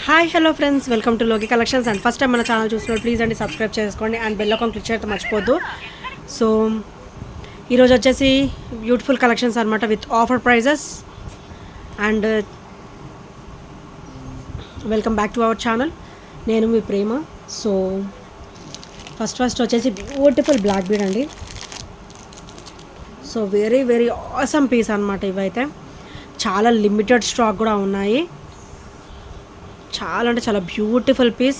Hi hello friends, welcome to లోకి collections. And first time మన channel చూస్తున్నారు please అండి సబ్స్క్రైబ్ చేసుకోండి అండ్ బెల్ ఐకాన్ క్లిక్ చేయడం మర్చిపోద్దు. సో ఈరోజు వచ్చేసి బ్యూటిఫుల్ కలెక్షన్స్ అనమాట with offer prices. And welcome back to our channel. నేను మీ ప్రేమ. సో ఫస్ట్ వచ్చేసి బ్యూటిఫుల్ బ్లాక్ బీడ్ అండి. So very very awesome piece అనమాట. ఇవైతే చాలా లిమిటెడ్ స్టాక్ కూడా ఉన్నాయి. చాలా అంటే చాలా బ్యూటిఫుల్ పీస్.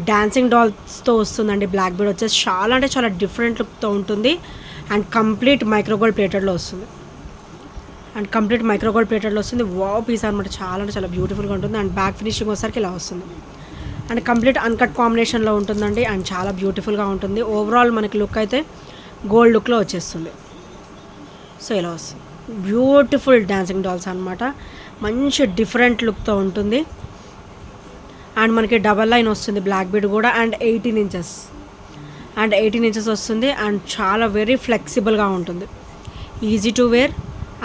డాన్సింగ్ డాల్స్తో వస్తుందండి. బ్లాక్ బీడ్ వచ్చేసి చాలా అంటే చాలా డిఫరెంట్ లుక్తో ఉంటుంది. అండ్ కంప్లీట్ మైక్రోగోల్డ్ ప్లేటెడ్లో వస్తుంది. వావ్ పీస్ అనమాట. చాలా అంటే చాలా బ్యూటిఫుల్గా ఉంటుంది. అండ్ బ్యాక్ ఫినిషింగ్ వచ్చేసరికి ఇలా వస్తుంది. అండ్ కంప్లీట్ అన్కట్ కాంబినేషన్లో ఉంటుందండి. అండ్ చాలా బ్యూటిఫుల్గా ఉంటుంది. ఓవరాల్ మనకి లుక్ అయితే గోల్డ్ లుక్లో వచ్చేస్తుంది. సో ఇలా వస్తుంది. బ్యూటిఫుల్ డాన్సింగ్ డాల్స్ అనమాట. మంచి డిఫరెంట్ లుక్తో ఉంటుంది. అండ్ మనకి డబల్ లైన్ వస్తుంది బ్లాక్ బీడ్ కూడా. అండ్ 18 ఇంచెస్ వస్తుంది. అండ్ చాలా వెరీ ఫ్లెక్సిబుల్గా ఉంటుంది. Easy to wear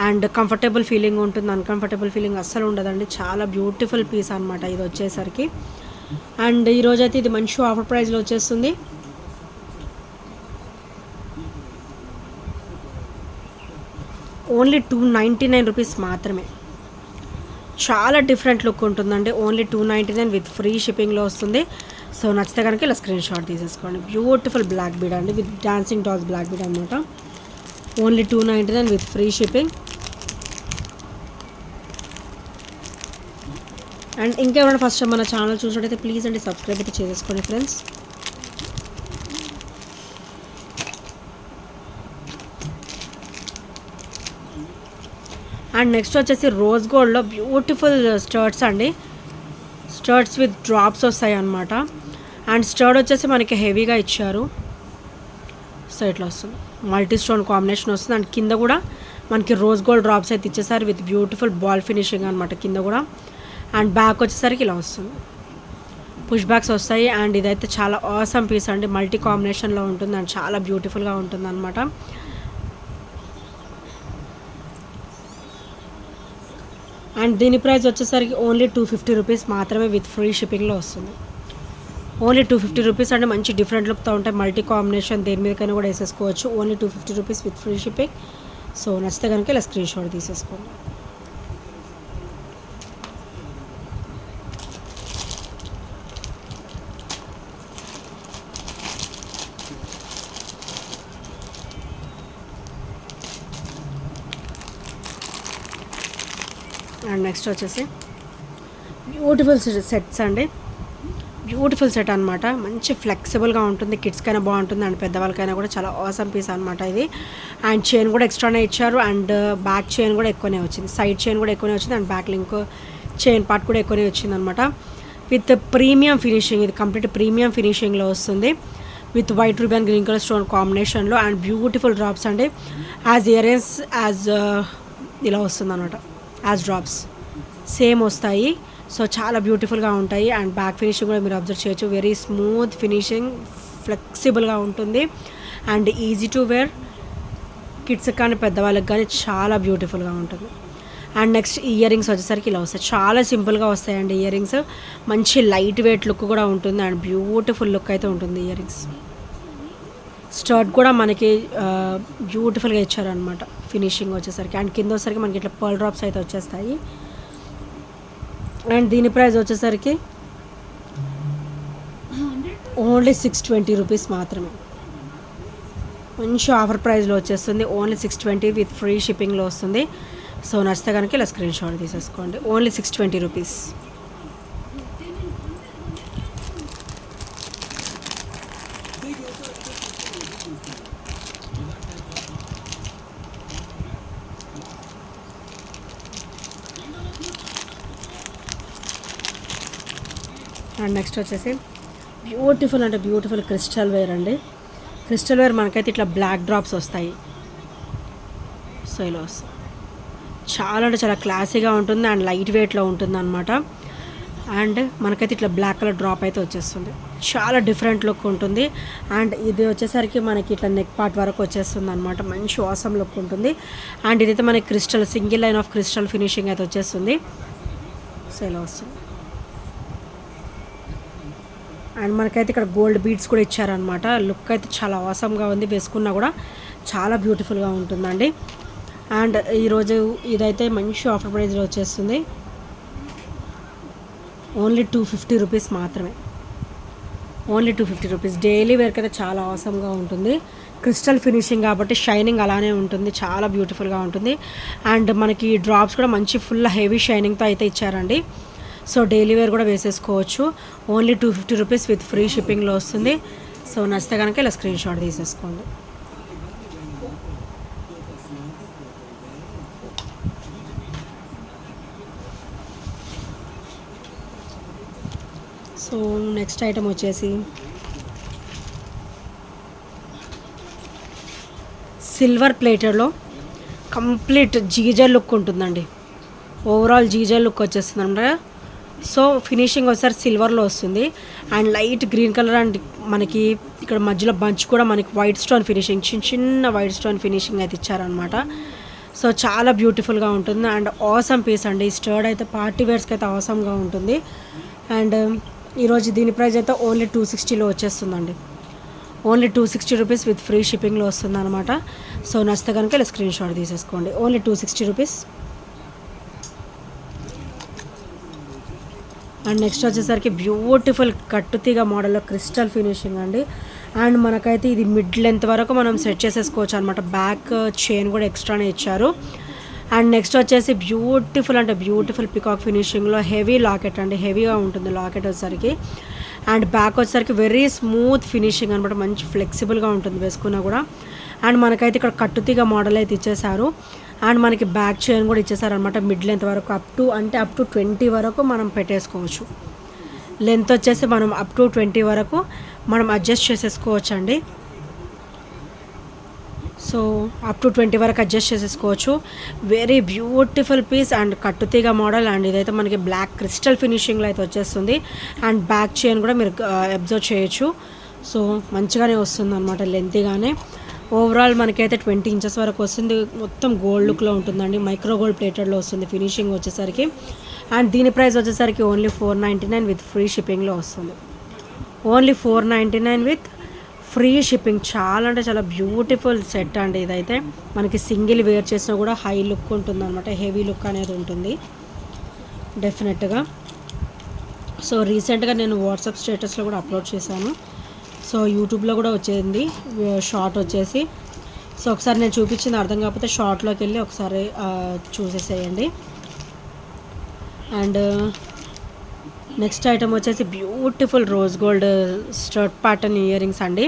and comfortable feeling ఉంటుంది. అన్కంఫర్టబుల్ ఫీలింగ్ అస్సలు ఉండదండి. చాలా బ్యూటిఫుల్ పీస్ అనమాట ఇది వచ్చేసరికి. అండ్ ఈరోజైతే ఇది మంచి ఆఫర్ ప్రైస్లో వచ్చేస్తుంది. ఓన్లీ 299 రూపీస్ మాత్రమే. చాలా డిఫరెంట్ లుక్ ఉంటుందండి. ఓన్లీ 299 విత్ ఫ్రీ షిప్పింగ్లో వస్తుంది. సో నచ్చితే కనుక ఇలా స్క్రీన్ షాట్ తీసేసుకోండి. బ్యూటిఫుల్ బ్లాక్ బీడ్ అండి with dancing dolls black bead అనమాట. Only 299 with free shipping. And ఇంకెవరైనా ఫస్ట్ మన ఛానల్ చూసినట్టయితే ప్లీజ్ అండి సబ్స్క్రైబ్ అయితే చేసుకోండి ఫ్రెండ్స్. అండ్ నెక్స్ట్ వచ్చేసి రోజ్ గోల్డ్లో బ్యూటిఫుల్ స్టర్ట్స్ అండి. స్టర్ట్స్ విత్ డ్రాప్స్ వస్తాయి అన్నమాట. అండ్ స్టర్ట్ వచ్చేసి మనకి హెవీగా ఇచ్చారు. సో ఇట్లా వస్తుంది. మల్టీ స్టోన్ కాంబినేషన్ వస్తుంది. అండ్ కింద కూడా మనకి రోజ్ గోల్డ్ డ్రాప్స్ అయితే ఇచ్చేసారు విత్ బ్యూటిఫుల్ బాల్ ఫినిషింగ్ అనమాట కింద కూడా. అండ్ బ్యాక్ వచ్చేసరికి ఇలా వస్తుంది. పుష్ బ్యాక్స్ వస్తాయి. అండ్ ఇదైతే చాలా ఆసమ్ పీస్ అండి. మల్టీ కాంబినేషన్లో ఉంటుంది. అండ్ చాలా బ్యూటిఫుల్గా ఉంటుంది అనమాట. అండ్ దీని ప్రైస్ వచ్చేసరికి ఓన్లీ 250 రూపీస్ మాత్రమే విత్ ఫ్రీ షిప్పింగ్లో వస్తుంది. ఓన్లీ 250 రూపీస్ అంటే మంచి డిఫరెంట్ లుక్తో ఉంటాయి. మల్టీ కాంబినేషన్ దేని మీదకైనా కూడా వేసేసుకోవచ్చు. Only 250 rupees with free shipping. So నచ్చితే కనుక ఇలా స్క్రీన్ షాట్ తీసేసుకోండి. అండ్ నెక్స్ట్ వచ్చేసి బ్యూటిఫుల్ సెట్స్ అండి. బ్యూటిఫుల్ సెట్ అనమాట. మంచి ఫ్లెక్సిబుల్గా ఉంటుంది. కిడ్స్కైనా బాగుంటుంది. అండ్ పెద్దవాళ్ళకైనా కూడా చాలా ఆసమ్ పీస్ అనమాట ఇది. అండ్ చైన్ కూడా ఎక్స్ట్రానే ఇచ్చారు. అండ్ బ్యాక్ చైన్ కూడా ఎక్కువనే వచ్చింది. సైడ్ చైన్ కూడా ఎక్కువనే వచ్చింది. And back link chain part కూడా ఎక్కువనే వచ్చింది అనమాట. With premium finishing. ఇది కంప్లీట్ ప్రీమియం ఫినిషింగ్లో వస్తుంది. With white ribbon green colour stone కాంబినేషన్లో. అండ్ బ్యూటిఫుల్ డ్రాప్స్ అండి. యాజ్ ఇయర్ రింగ్స్ యాజ్ ఇలా వస్తుంది అనమాట. యాజ్ డ్రాప్స్ సేమ్ వస్తాయి. సో చాలా బ్యూటిఫుల్గా ఉంటాయి. అండ్ బ్యాక్ ఫినిషింగ్ కూడా మీరు అబ్జర్వ్ చేయొచ్చు. వెరీ స్మూత్ ఫినిషింగ్, ఫ్లెక్సిబుల్గా ఉంటుంది. And easy to wear. కిడ్స్కి కానీ పెద్దవాళ్ళకి కానీ చాలా బ్యూటిఫుల్గా ఉంటుంది. అండ్ నెక్స్ట్ ఇయర్ రింగ్స్ వచ్చేసరికి ఇలా వస్తాయి. చాలా సింపుల్గా వస్తాయండి ఇయర్ రింగ్స్. మంచి లైట్ వెయిట్ లుక్ కూడా ఉంటుంది. అండ్ బ్యూటిఫుల్ లుక్ అయితే ఉంటుంది ఇయర్ రింగ్స్. స్టర్ట్ కూడా మనకి బ్యూటిఫుల్గా ఇచ్చారనమాట ఫినిషింగ్ వచ్చేసరికి. అండ్ కింద వచ్చేసరికి మనకి ఇట్లా పర్ల్ డ్రాప్స్ అయితే వచ్చేస్తాయి. అండ్ దీని ప్రైస్ వచ్చేసరికి ఓన్లీ 620 రూపీస్ మాత్రమే. మంచి ఆఫర్ ప్రైస్లో వచ్చేస్తుంది. ఓన్లీ 620 విత్ ఫ్రీ షిప్పింగ్లో వస్తుంది. సో నచ్చితే కనుక ఇలా స్క్రీన్ షాట్ తీసేసుకోండి. Only 620 rupees. అండ్ నెక్స్ట్ వచ్చేసి బ్యూటిఫుల్ అంటే బ్యూటిఫుల్ క్రిస్టల్ వేర్ అండి. క్రిస్టల్ వేర్ మనకైతే ఇట్లా బ్లాక్ డ్రాప్స్ వస్తాయి. సో ఇలా వస్తాయి. చాలా అంటే చాలా క్లాసీగా ఉంటుంది. అండ్ లైట్ వెయిట్లో ఉంటుంది అనమాట. అండ్ మనకైతే ఇట్లా బ్లాక్ కలర్ డ్రాప్ అయితే వచ్చేస్తుంది. చాలా డిఫరెంట్ లుక్ ఉంటుంది. అండ్ ఇది వచ్చేసరికి మనకి ఇట్లా నెక్ పార్ట్ వరకు వచ్చేస్తుంది అనమాట. మంచి ఆసమ్ లుక్ ఉంటుంది. అండ్ ఇదైతే మనకి crystal single line of crystal finishing అయితే వచ్చేస్తుంది. సో ఇలా వస్తుంది. అండ్ మనకైతే ఇక్కడ గోల్డ్ బీడ్స్ కూడా ఇచ్చారనమాట. లుక్ అయితే చాలా ఆసమ్గా ఉంది, వేసుకున్నా కూడా చాలా బ్యూటిఫుల్గా ఉంటుందండి. అండ్ ఈరోజు ఇదైతే మంచి ఆఫర్ ప్రైస్లో వచ్చేస్తుంది. ఓన్లీ 250 రూపీస్ మాత్రమే. Only 250 rupees. డైలీ వేర్కి అయితే చాలా ఆసమ్గా ఉంటుంది. క్రిస్టల్ ఫినిషింగ్ కాబట్టి షైనింగ్ అలానే ఉంటుంది, చాలా బ్యూటిఫుల్గా ఉంటుంది. అండ్ మనకి డ్రాప్స్ కూడా మంచి ఫుల్ హెవీ షైనింగ్తో అయితే ఇచ్చారండి. సో డైలీ వేర్ కూడా వేసేసుకోవచ్చు. ఓన్లీ 250 రూపీస్ విత్ ఫ్రీ షిప్పింగ్లో వస్తుంది. సో నచ్చితే కనుక ఇలా స్క్రీన్ షాట్ తీసేసుకోండి. సో నెక్స్ట్ ఐటమ్ వచ్చేసి సిల్వర్ ప్లేటెడ్లో కంప్లీట్ జీజర్ లుక్ ఉంటుందండి. ఓవరాల్ జీజర్ లుక్ వచ్చేస్తుంది అనమాట. సో ఫినిషింగ్ ఒకసారి సిల్వర్లో వస్తుంది. And light green colour and మనకి ఇక్కడ మధ్యలో బంచ్ కూడా మనకి వైట్ స్టోన్ ఫినిషింగ్, చిన్న చిన్న వైట్ స్టోన్ ఫినిషింగ్ అయితే ఇచ్చారనమాట. సో చాలా బ్యూటిఫుల్గా ఉంటుంది అండ్ ఆసమ్ పీస్ అండి. ఈ స్టర్డ్ అయితే పార్టీ వేర్స్కి అయితే ఆసమ్గా ఉంటుంది. అండ్ ఈరోజు దీని ప్రైస్ అయితే ఓన్లీ 260లో వచ్చేస్తుందండి. ఓన్లీ 260 రూపీస్ విత్ ఫ్రీ షిప్పింగ్లో వస్తుంది అనమాట. సో నచ్చితే కనుక ఇలా స్క్రీన్ షాట్ తీసేసుకోండి. Only 260 rupees. అండ్ నెక్స్ట్ వచ్చేసరికి బ్యూటిఫుల్ కట్టుతీగ మోడల్లో క్రిస్టల్ ఫినిషింగ్ అండి. అండ్ మనకైతే ఇది మిడ్ లెంత్ వరకు మనం సెట్ చేసేసుకోవచ్చు అనమాట. బ్యాక్ చైన్ కూడా ఎక్స్ట్రానే ఇచ్చారు. అండ్ నెక్స్ట్ వచ్చేసి బ్యూటిఫుల్ అంటే బ్యూటిఫుల్ పికాక్ ఫినిషింగ్లో హెవీ లాకెట్ అండి. హెవీగా ఉంటుంది లాకెట్ వచ్చేసరికి. అండ్ బ్యాక్ వచ్చేసరికి వెరీ స్మూత్ ఫినిషింగ్ అనమాట. మంచి ఫ్లెక్సిబుల్గా ఉంటుంది వేసుకున్నా కూడా. అండ్ మనకైతే ఇక్కడ కట్టుతీగ మోడల్ అయితే ఇచ్చేసారు. అండ్ మనకి బ్యాక్ చైన్ కూడా ఇచ్చేసారనమాట. మిడ్ లెంత్ వరకు అప్ టు 20 వరకు మనం పెట్టేసుకోవచ్చు. లెంత్ వచ్చేసి మనం అప్ టు 20 వరకు మనం అడ్జస్ట్ చేసేసుకోవచ్చు అండి. సో అప్ టు 20 వరకు అడ్జస్ట్ చేసేసుకోవచ్చు. వెరీ బ్యూటిఫుల్ పీస్ అండ్ కట్టుతీగ మోడల్. అండ్ ఇదైతే మనకి బ్లాక్ క్రిస్టల్ ఫినిషింగ్లో అయితే వచ్చేస్తుంది. అండ్ బ్యాక్ చైన్ కూడా మీరు అబ్జర్వ్ చేయొచ్చు. సో మంచిగానే వస్తుంది అనమాట, లెంతీగానే. ఓవరాల్ మనకైతే 20 ఇంచెస్ వరకు వస్తుంది. మొత్తం గోల్డ్ లుక్లో ఉంటుందండి. మైక్రో గోల్డ్ ప్లేటెడ్లో వస్తుంది ఫినిషింగ్ వచ్చేసరికి. అండ్ దీని ప్రైస్ వచ్చేసరికి ఓన్లీ 499 విత్ ఫ్రీ షిప్పింగ్లో వస్తుంది. Only 499 with free shipping. చాలా అంటే చాలా బ్యూటిఫుల్ సెట్ అండి. ఇదైతే మనకి సింగిల్ వేర్ చేసినా కూడా హై లుక్ ఉంటుంది అనమాట. హెవీ లుక్ అనేది ఉంటుంది డెఫినెట్గా. సో రీసెంట్గా నేను వాట్సాప్ స్టేటస్లో కూడా అప్లోడ్ చేశాను. సో యూట్యూబ్లో కూడా వచ్చేది షార్ట్ వచ్చేసి. సో ఒకసారి నేను చూపించింది అర్థం కాకపోతే షార్ట్లోకి వెళ్ళి ఒకసారి చూసేసేయండి. అండ్ నెక్స్ట్ ఐటమ్ వచ్చేసి beautiful rose gold stud pattern earrings అండి.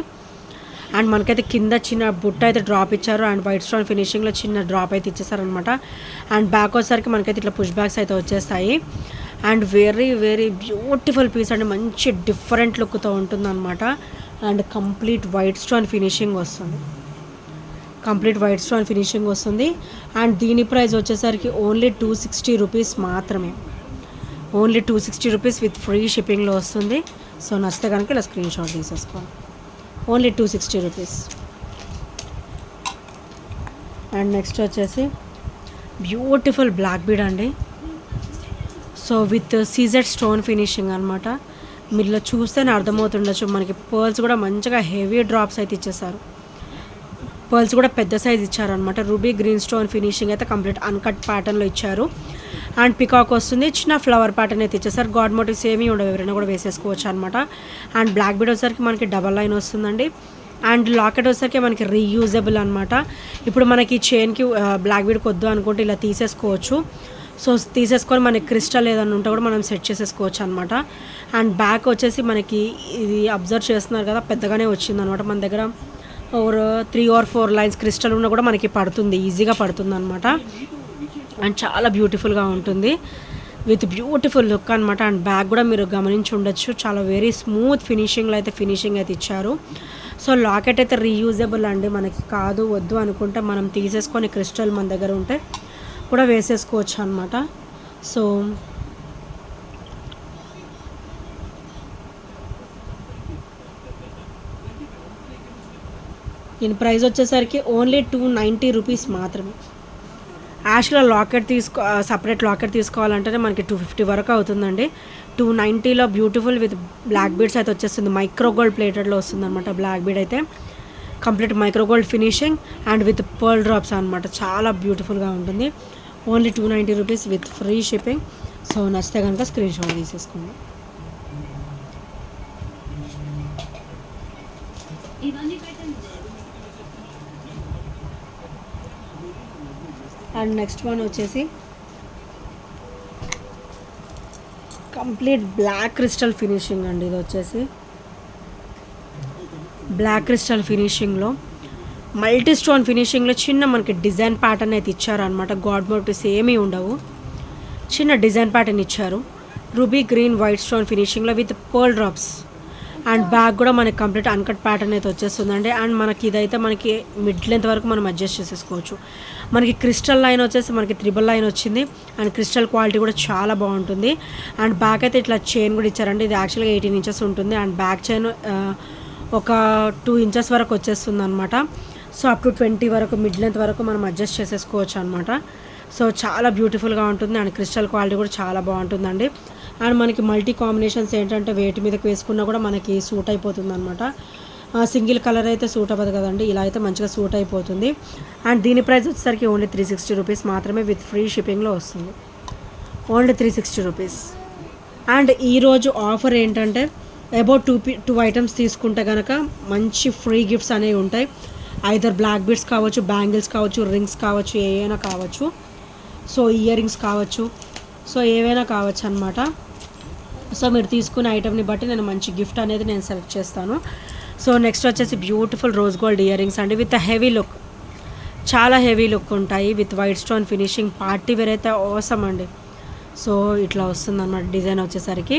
అండ్ మనకైతే కింద చిన్న బుట్ట అయితే డ్రాప్ ఇచ్చారు. అండ్ వైట్ స్టోన్ ఫినిషింగ్లో చిన్న డ్రాప్ అయితే ఇచ్చేసారనమాట. అండ్ బ్యాక్ వచ్చేసరికి మనకైతే ఇట్లా పుష్ బ్యాక్స్ అయితే వచ్చేస్తాయి. And very very beautiful piece అండి. మంచి డిఫరెంట్ లుక్తో ఉంటుందన్నమాట. And complete white stone finishing వస్తుంది. అండ్ దీని ప్రైస్ వచ్చేసరికి ఓన్లీ 260 రూపీస్ మాత్రమే. ఓన్లీ 260 రూపీస్ విత్ ఫ్రీ షిప్పింగ్లో వస్తుంది. సో నచ్చితే కనుక ఇలా స్క్రీన్ షాట్ తీసేసుకోండి. Only 260 rupees. అండ్ నెక్స్ట్ వచ్చేసి బ్యూటిఫుల్ బ్లాక్ బీడ్ అండి. So with CZ stone finishing అనమాట. మీరు ఇలా చూస్తేనే అర్థమవుతుండొచ్చు. మనకి పర్ల్స్ కూడా మంచిగా హెవీ డ్రాప్స్ అయితే ఇచ్చేసారు. పర్ల్స్ కూడా పెద్ద సైజ్ ఇచ్చారనమాట. రూబీ గ్రీన్ స్టోన్ ఫినిషింగ్ అయితే కంప్లీట్ అన్కట్ ప్యాటర్న్లో ఇచ్చారు. అండ్ పికాక్ వస్తుంది. చిన్న ఫ్లవర్ ప్యాటర్న్ అయితే ఇచ్చేసారు. గాడ్ మోటివ్స్ ఏమీ ఉండవు, ఎవరైనా కూడా వేసేసుకోవచ్చు అనమాట. అండ్ బ్లాక్ బీడ్ వచ్చేసరికి మనకి డబల్ లైన్ వస్తుందండి. అండ్ లాకెట్ వచ్చేసరికి మనకి రీయూజబుల్ అనమాట. ఇప్పుడు మనకి చైన్కి బ్లాక్ బీడ్ కొద్దు అనుకుంటే ఇలా తీసేసుకోవచ్చు. సో తీసేసుకొని మనకి క్రిస్టల్ ఏదైనా ఉంటే కూడా మనం సెట్ చేసేసుకోవచ్చు అనమాట. అండ్ బ్యాక్ వచ్చేసి మనకి ఇది అబ్జర్వ్ చేస్తున్నారు కదా, పెద్దగానే వచ్చిందనమాట. మన దగ్గర 3 or 4 లైన్స్ క్రిస్టల్ ఉన్నా కూడా మనకి పడుతుంది, ఈజీగా పడుతుంది అనమాట. అండ్ చాలా బ్యూటిఫుల్గా ఉంటుంది విత్ బ్యూటిఫుల్ లుక్ అనమాట. అండ్ బ్యాక్ కూడా మీరు గమనించి ఉండొచ్చు, చాలా వెరీ స్మూత్ ఫినిషింగ్ అయితే ఇచ్చారు. సో లాకెట్ అయితే రీయూజబుల్ అండి. మనకి కాదు వద్దు అనుకుంటే మనం తీసేసుకొని క్రిస్టల్ మన దగ్గర ఉంటే కూడా వేసేసుకోవచ్చు అనమాట. సో దీని ప్రైస్ వచ్చేసరికి ఓన్లీ 290 రూపీస్ మాత్రమే. యాక్చువల్గా సపరేట్ లాకెట్ తీసుకోవాలంటేనే మనకి 250 వరకు అవుతుందండి. 290లో బ్యూటిఫుల్ విత్ బ్లాక్ బీడ్స్ అయితే వచ్చేస్తుంది. మైక్రో గోల్డ్ ప్లేటెడ్లో వస్తుంది అనమాట. బ్లాక్ బీడ్ అయితే complete micro gold finishing and with pearl drops అనమాట. చాలా బ్యూటిఫుల్గా ఉంటుంది. Only 290 rupees with free shipping. So నచ్చితే కనుక స్క్రీన్ షాట్ తీసేసుకోండి. అండ్ నెక్స్ట్ వన్ వచ్చేసి కంప్లీట్ బ్లాక్ క్రిస్టల్ ఫినిషింగ్ అండి. ఇది వచ్చేసి బ్లాక్ క్రిస్టల్ ఫినిషింగ్లో మల్టీ స్టోన్ ఫినిషింగ్లో చిన్న మనకి డిజైన్ ప్యాటర్న్ అయితే ఇచ్చారనమాట. గాడ్ మోటివ్స్ ఏమీ ఉండవు, చిన్న డిజైన్ ప్యాటర్న్ ఇచ్చారు. రూబీ గ్రీన్ వైట్ స్టోన్ ఫినిషింగ్లో with pearl drops and back కూడా మనకి కంప్లీట్ అన్కట్ ప్యాటర్న్ అయితే వచ్చేస్తుందండి. అండ్ మనకి ఇదైతే మనకి మిడ్ లెంత్ వరకు మనం అడ్జస్ట్ చేసేసుకోవచ్చు. మనకి క్రిస్టల్ లైన్ వచ్చేసి మనకి 3 లైన్ వచ్చింది. అండ్ క్రిస్టల్ క్వాలిటీ కూడా చాలా బాగుంటుంది. అండ్ బ్యాక్ అయితే ఇట్లా చైన్ కూడా ఇచ్చారండి. ఇది యాక్చువల్గా 18 ఇంచెస్ ఉంటుంది. అండ్ బ్యాక్ చైన్ ఒక 2 ఇంచెస్ వరకు వచ్చేస్తుంది అనమాట. సో అప్ టు 20 వరకు మిడ్ లెంత్ వరకు మనం అడ్జస్ట్ చేసేసుకోవచ్చు అనమాట. సో చాలా బ్యూటిఫుల్గా ఉంటుంది. అండ్ క్రిస్టల్ క్వాలిటీ కూడా చాలా బాగుంటుందండి. అండ్ మనకి మల్టీ కాంబినేషన్స్ ఏంటంటే వేటి మీదకి వేసుకున్నా కూడా మనకి సూట్ అయిపోతుంది అనమాట. సింగిల్ కలర్ అయితే సూట్ అవ్వదు కదండి, ఇలా అయితే మంచిగా సూట్ అయిపోతుంది. అండ్ దీని ప్రైస్ వచ్చేసరికి ఓన్లీ 360 రూపీస్ మాత్రమే విత్ ఫ్రీ షిప్పింగ్లో వస్తుంది. Only 360 rupees. అండ్ ఈరోజు ఆఫర్ ఏంటంటే అబౌట్ 2 ఐటమ్స్ తీసుకుంటే కనుక మంచి ఫ్రీ గిఫ్ట్స్ అనేవి ఉంటాయి. ఐదర్ బ్లాక్ బీడ్స్ కావచ్చు, బ్యాంగిల్స్ కావచ్చు, రింగ్స్ కావచ్చు, ఏవైనా కావచ్చు. సో ఇయర్ రింగ్స్ కావచ్చు, సో ఏవైనా కావచ్చు అనమాట. సో మీరు తీసుకునే ఐటమ్ని బట్టి నేను మంచి గిఫ్ట్ అనేది నేను సెలెక్ట్ చేస్తాను. సో నెక్స్ట్ వచ్చేసి beautiful rose gold earrings అండి విత్ హెవీ లుక్. చాలా హెవీ లుక్ ఉంటాయి with white stone finishing. Party wear అయితే అవసరం అండి. సో ఇట్లా వస్తుంది అన్నమాట డిజైన్ వచ్చేసరికి.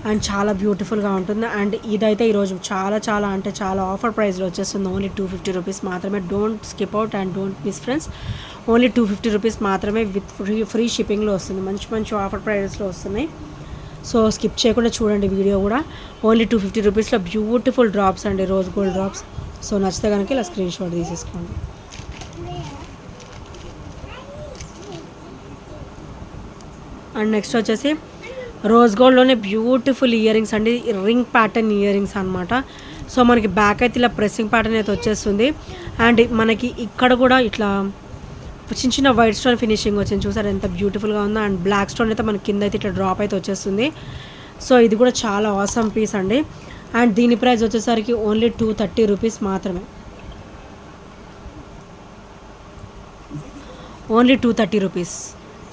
అండ్ చాలా బ్యూటిఫుల్గా ఉంటుంది. అండ్ ఇదైతే ఈరోజు చాలా అంటే చాలా ఆఫర్ ప్రైస్లో వచ్చేస్తుంది. ఓన్లీ 250 రూపీస్ మాత్రమే. Don't skip out and don't miss friends. Only 250 rupees మాత్రమే విత్ ఫ్రీ షిప్పింగ్లో వస్తుంది. మంచి ఆఫర్ ప్రైస్లో వస్తున్నాయి. సో స్కిప్ చేయకుండా చూడండి వీడియో కూడా. ఓన్లీ 250 రూపీస్లో బ్యూటిఫుల్ డ్రాప్స్ అండి, రోజ్ గోల్డ్ డ్రాప్స్. సో నచ్చితే కనుక ఇలా స్క్రీన్ షాట్ తీసేసుకోండి. అండ్ నెక్స్ట్ వచ్చేసి రోజ్ గోల్డ్లోనే బ్యూటిఫుల్ ఇయర్ రింగ్స్ అండి, రింగ్ ప్యాటర్న్ ఇయర్ రింగ్స్ అనమాట. సో మనకి బ్యాక్ అయితే ఇలా ప్రెస్సింగ్ ప్యాటర్న్ అయితే వచ్చేస్తుంది. అండ్ మనకి ఇక్కడ కూడా ఇట్లా చిన్న వైట్ స్టోన్ ఫినిషింగ్ వచ్చింది, చూసారు ఎంత బ్యూటిఫుల్గా ఉందో. అండ్ బ్లాక్ స్టోన్ అయితే మనకి కింద అయితే ఇట్లా డ్రాప్ అయితే వచ్చేస్తుంది. సో ఇది కూడా చాలా ఆసమ్ పీస్ అండి. అండ్ దీని ప్రైస్ వచ్చేసరికి ఓన్లీ 230 రూపీస్ మాత్రమే. Only 230 rupees.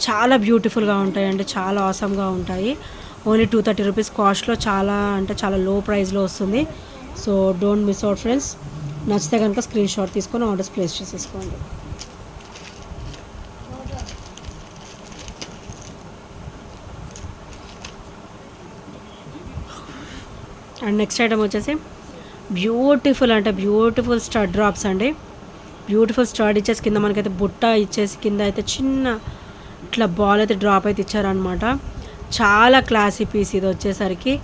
చాలా బ్యూటిఫుల్గా ఉంటాయండి, చాలా ఆసమ్గా ఉంటాయి. ఓన్లీ 230 రూపీస్ కాస్ట్లో చాలా అంటే చాలా లో ప్రైస్లో వస్తుంది. So don't miss out friends. నచ్చితే కనుక స్క్రీన్ షాట్ తీసుకొని ఆర్డర్స్ ప్లేస్ చేసేసుకోండి. అండ్ నెక్స్ట్ ఐటమ్ వచ్చేసి బ్యూటిఫుల్ స్టడ్ డ్రాప్స్ అండి. బ్యూటిఫుల్ స్టడ్ ఇచ్చేసి కింద మనకైతే బుట్ట ఇచ్చేసి కింద అయితే చిన్న ఇట్లా బాల్ అయితే డ్రాప్ అయితే ఇచ్చారనమాట. చాలా క్లాసీ పీస్ ఇది వచ్చేసరికి.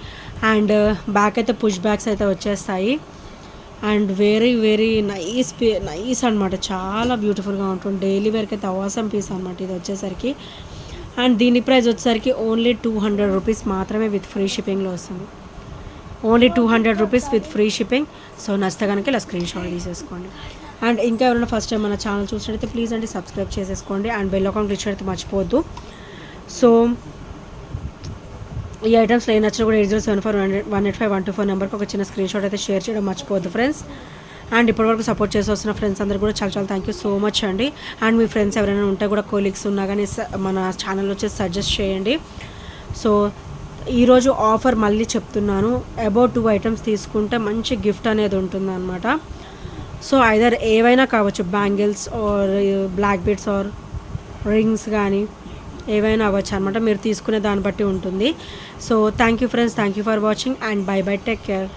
అండ్ బ్యాక్ అయితే పుష్ బ్యాక్స్ అయితే వచ్చేస్తాయి. అండ్ వెరీ నైస్ అనమాట. చాలా బ్యూటిఫుల్గా ఉంటుంది. డైలీ వేర్కి అయితే అవసరం పీస్ అనమాట ఇది వచ్చేసరికి. అండ్ దీని ప్రైస్ వచ్చేసరికి ఓన్లీ 200 రూపీస్ మాత్రమే విత్ ఫ్రీ షిప్పింగ్లో వస్తుంది. Only 200 rupees with free shipping. So నచ్చితే కనుక ఇలా స్క్రీన్ షాట్ తీసేసుకోండి. అండ్ ఇంకా ఎవరైనా ఫస్ట్ టైం మన ఛానల్ చూసినట్టయితే ప్లీజ్ అండి సబ్స్క్రైబ్ చేసేసుకోండి. అండ్ బెల్ ఐకాన్ క్లిక్ చేయడం మర్చిపోవద్దు. సో ఈ ఐటమ్స్లో ఏ నచ్చినా కూడా 8074185124 నెంబర్కి ఒక చిన్న స్క్రీన్ షాట్ అయితే షేర్ చేయడం మర్చిపోవద్దు ఫ్రెండ్స్. అండ్ ఇప్పటివరకు సపోర్ట్ చేసి వస్తున్న ఫ్రెండ్స్ అందరూ కూడా చాలా థ్యాంక్ యూ సో మచ్ అండి. అండ్ మీ ఫ్రెండ్స్ ఎవరైనా ఉంటే కూడా కొలీగ్స్ ఉన్నా కానీ మన ఛానల్ వచ్చేసి సజెస్ట్ చేయండి. సో ఈరోజు ఆఫర్ మళ్ళీ చెప్తున్నాను, అబౌట్ 2 ఐటమ్స్ తీసుకుంటే మంచి గిఫ్ట్ అనేది ఉంటుంది అనమాట. సో ఐదర్ ఏవైనా కావచ్చు, bangles or black beads or rings కానీ ఏవైనా అవ్వచ్చు అనమాట. మీరు తీసుకునే దాన్ని బట్టి ఉంటుంది. So thank you friends, thank you for watching and bye take care.